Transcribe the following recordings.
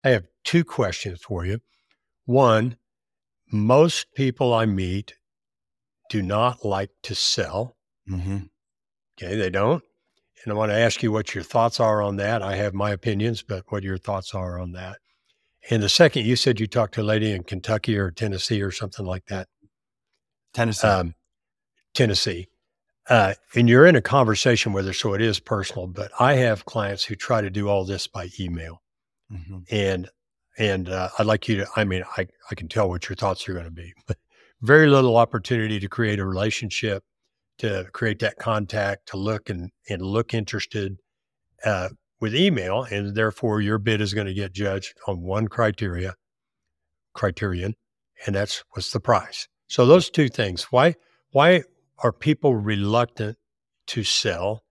I have two questions for you. One, most people I meet do not like to sell. Hmm. Okay, they don't. And I want to ask you what your thoughts are on that. I have my opinions, but what your thoughts are on that. And the second, you said you talked to a lady in Kentucky or Tennessee or something like that. Tennessee. Um, Tennessee. And you're in a conversation with her, so it is personal. But I have clients who try to do all this by email, Hmm. and I'd like you to. I mean, I can tell what your thoughts are going to be, but very little opportunity to create a relationship, to create that contact, to look and look interested uh, with email, and therefore your bid is going to get judged on one criterion, and that's what's the price. So those two things. Why are people reluctant to sell?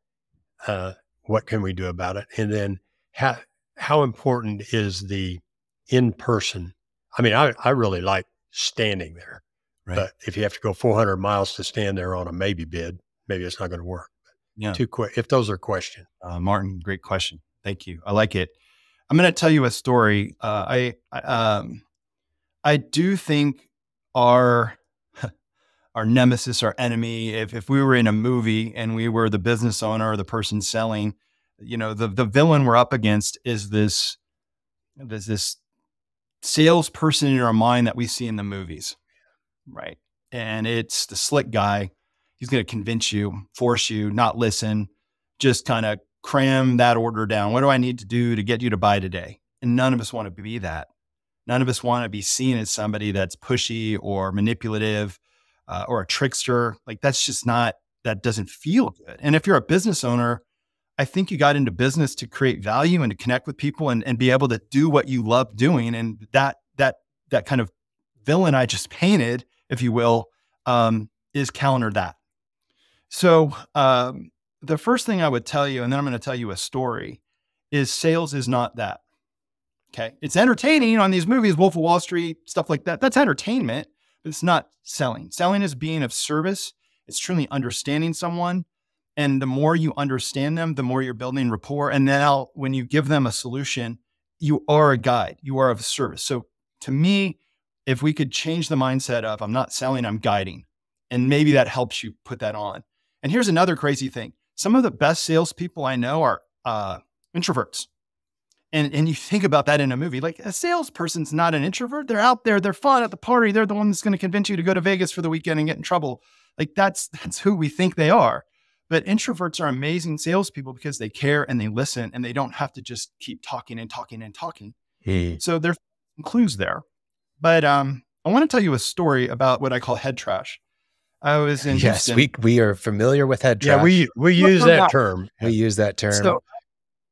Uh, what can we do about it? And then how important is the in person? I mean, I really like standing there, Right. but if you have to go 400 miles to stand there on a maybe bid, maybe it's not going to work. Yeah. Too quick. If those are questions. Martin, great question. Thank you. I like it. I'm going to tell you a story. I do think our our nemesis, our enemy, if we were in a movie and we were the business owner or the person selling, the villain we're up against is this salesperson in our mind that we see in the movies, right? And it's the slick guy. He's going to convince you, force you, not listen, just kind of cram that order down. What do I need to do to get you to buy today? And none of us want to be that. None of us want to be seen as somebody that's pushy or manipulative or a trickster. Like that's just not, that doesn't feel good. And if you're a business owner, I think you got into business to create value and to connect with people and be able to do what you love doing. And that kind of villain I just painted, if you will, is counter that. So the first thing I would tell you, and then I'm going to tell you a story, is sales is not that. Okay. It's entertaining on these movies, Wolf of Wall Street, stuff like that. That's entertainment, but it's not selling. Selling is being of service. It's truly understanding someone. And the more you understand them, the more you're building rapport. And now when you give them a solution, you are a guide, you are of service. So to me, if we could change the mindset of I'm not selling, I'm guiding, and maybe that helps you put that on. And here's another crazy thing. Some of the best salespeople I know are introverts. And you think about that in a movie, like a salesperson's not an introvert. They're out there. They're fun at the party. They're the one that's going to convince you to go to Vegas for the weekend and get in trouble. Like that's who we think they are. But introverts are amazing salespeople because they care and they listen and they don't have to just keep talking and talking and talking. So there's clues there. But I want to tell you a story about what I call head trash. I was in Yes, Houston. we are familiar with head trash. Yeah, we use that term. We use that term. So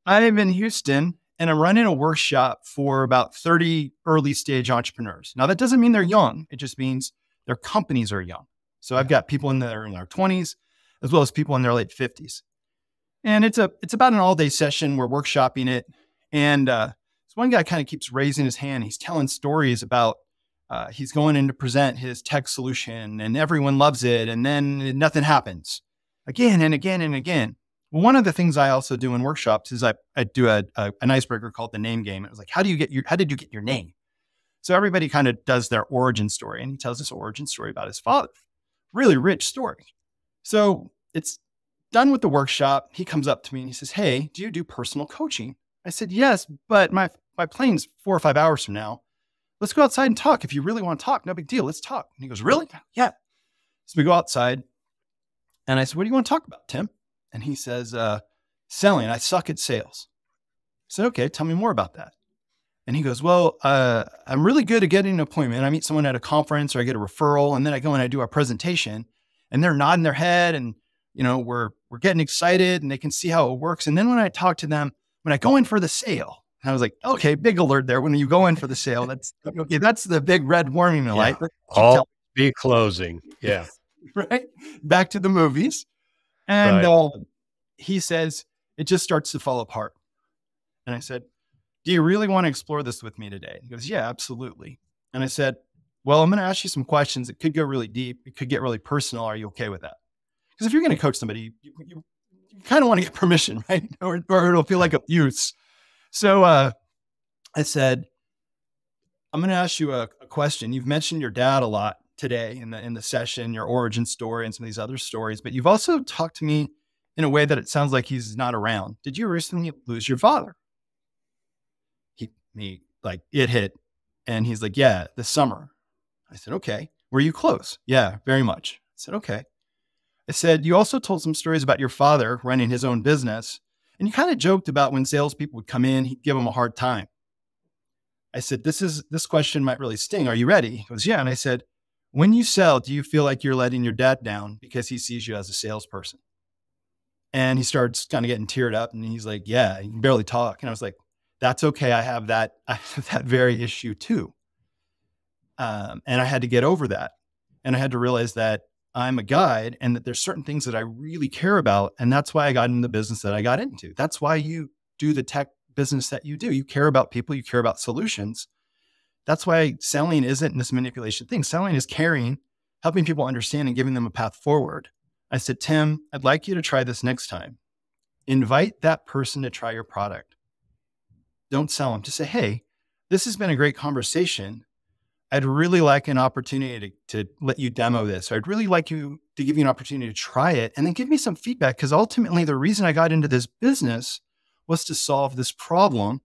I'm in Houston and I'm running a workshop for about 30 early stage entrepreneurs. Now that doesn't mean they're young. It just means their companies are young. So I've got people in their 20s as well as people in their late 50s. And it's about an all-day session. We're workshopping it. And this one guy kind of keeps raising his hand. He's telling stories about he's going in to present his tech solution and everyone loves it. And then nothing happens again and again and again. Well, one of the things I also do in workshops is I do an icebreaker called the name game. It was like, how did you get your name? So everybody kind of does their origin story, and he tells this origin story about his father. Really rich story. So it's done with the workshop. He comes up to me and he says, hey, do you do personal coaching? I said, yes, but my plane's 4 or 5 hours from now. Let's go outside and talk. If you really want to talk, no big deal. Let's talk. And he goes, really? Yeah. So we go outside and I said, what do you want to talk about, Tim? And he says, selling. I suck at sales. I said, okay, tell me more about that. And he goes, well, I'm really good at getting an appointment. I meet someone at a conference or I get a referral, and then I go and I do a presentation and they're nodding their head and, we're getting excited and they can see how it works. And then when I talk to them, when I go in for the sale, and I was like, okay, big alert there. When you go in for the sale, that's okay. That's the big red warning light. All be closing. Yeah. Right. Back to the movies. And he says, it just starts to fall apart. And I said, do you really want to explore this with me today? He goes, yeah, absolutely. And I said, well, I'm going to ask you some questions. It could go really deep. It could get really personal. Are you okay with that? Because if you're going to coach somebody, you kind of want to get permission, right? Or it'll feel like abuse. So I said, I'm going to ask you a question. You've mentioned your dad a lot today in the session, your origin story and some of these other stories, but you've also talked to me in a way that it sounds like he's not around. Did you recently lose your father? He like, it hit. And he's like, yeah, this summer. I said, okay. Were you close? Yeah, very much. I said, okay. I said, you also told some stories about your father running his own business. And you kind of joked about when salespeople would come in, he'd give them a hard time. I said, this question might really sting. Are you ready? He goes, yeah. And I said, when you sell, do you feel like you're letting your dad down because he sees you as a salesperson? And he starts kind of getting teared up and he's like, yeah, he can barely talk. And I was like, that's okay. I have that very issue too. And I had to get over that. And I had to realize that I'm a guide and that there's certain things that I really care about. And that's why I got into the business that I got into. That's why you do the tech business that you do. You care about people, you care about solutions. That's why selling isn't this manipulation thing. Selling is caring, helping people understand and giving them a path forward. I said, Tim, I'd like you to try this next time. Invite that person to try your product. Don't sell them. Just say, hey, this has been a great conversation. I'd really like an opportunity to let you demo this. I'd really like you to give you an opportunity to try it and then give me some feedback. Because ultimately, the reason I got into this business was to solve this problem.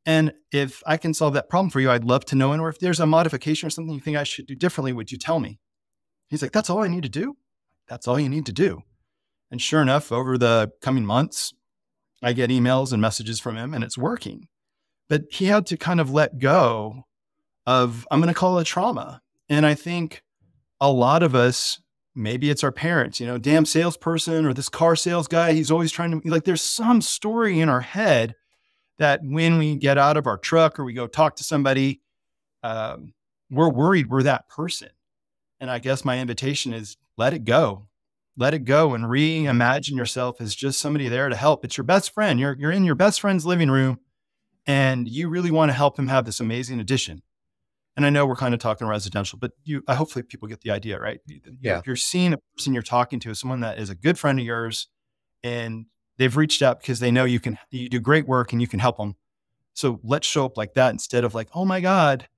And if I can solve that problem for you, I'd love to know. And or if there's a modification or something you think I should do differently, would you tell me? He's like, that's all I need to do. That's all you need to do. And sure enough, over the coming months, I get emails and messages from him and it's working. But he had to kind of let go of, I'm going to call it trauma. And I think a lot of us, maybe it's our parents, damn salesperson or this car sales guy, he's always trying to, like, there's some story in our head that when we get out of our truck or we go talk to somebody, we're worried we're that person. And I guess my invitation is let it go. Let it go and reimagine yourself as just somebody there to help. It's your best friend. You're in your best friend's living room and you really want to help him have this amazing addition. And I know we're kind of talking residential, but hopefully people get the idea, right? Yeah. You're seeing a person you're talking to, someone that is a good friend of yours, and they've reached out because they know you do great work and you can help them. So let's show up like that instead of like, oh my God,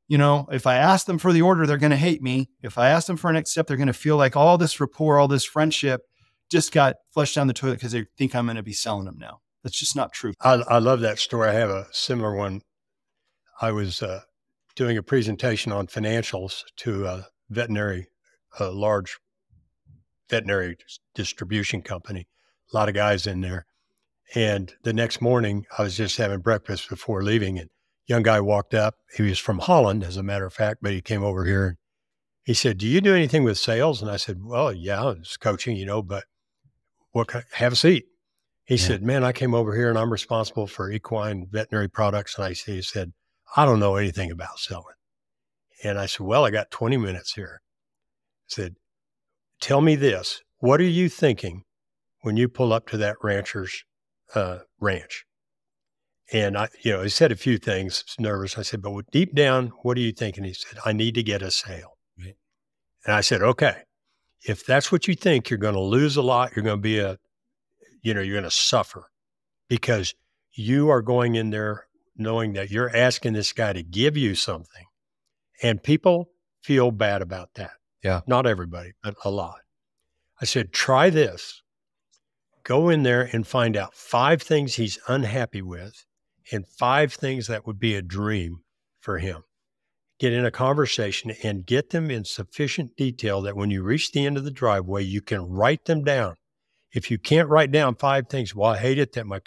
if I ask them for the order, they're going to hate me. If I ask them for a next step, they're going to feel like all this rapport, all this friendship just got flushed down the toilet because they think I'm going to be selling them now. That's just not true. I love that story. I have a similar one. I was doing a presentation on financials to a large veterinary distribution company, a lot of guys in there. And the next morning I was just having breakfast before leaving and a young guy walked up. He was from Holland, as a matter of fact, but he came over here. He said, do you do anything with sales? And I said, well, yeah, it's coaching, but have a seat. He said, man, I came over here and I'm responsible for equine veterinary products. And he said, I don't know anything about selling. And I said, well, I got 20 minutes here. I said, tell me this. What are you thinking when you pull up to that rancher's ranch? And he said a few things, nervous. I said, but deep down, what are you thinking? He said, I need to get a sale. Right. And I said, okay, if that's what you think, you're going to lose a lot. You're going to be you're going to suffer because you are going in there knowing that you're asking this guy to give you something. And people feel bad about that. Yeah. Not everybody, but a lot. I said, try this. Go in there and find out 5 things he's unhappy with and 5 things that would be a dream for him. Get in a conversation and get them in sufficient detail that when you reach the end of the driveway, you can write them down. If you can't write down 5 things, well, I hate it that my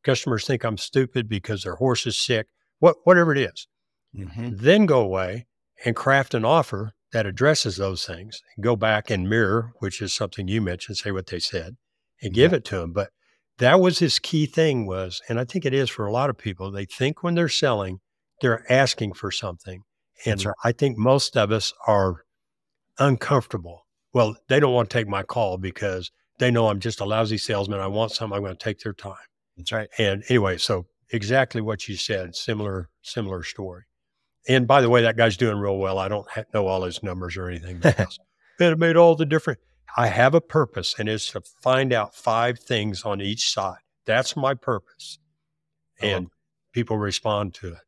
customers think I'm stupid because their horse is sick, whatever it is. Mm-hmm. Then go away and craft an offer that addresses those things and go back and mirror, which is something you mentioned, say what they said and give it to them. But that was his key thing was, and I think it is for a lot of people, they think when they're selling, they're asking for something. And right. I think most of us are uncomfortable. Well, they don't want to take my call because they know I'm just a lousy salesman. I want something. I'm going to take their time. That's right. And anyway, so exactly what you said, similar story. And by the way, that guy's doing real well. I don't know all his numbers or anything. It made all the difference. I have a purpose, and it's to find out 5 things on each side. That's my purpose. And people respond to it.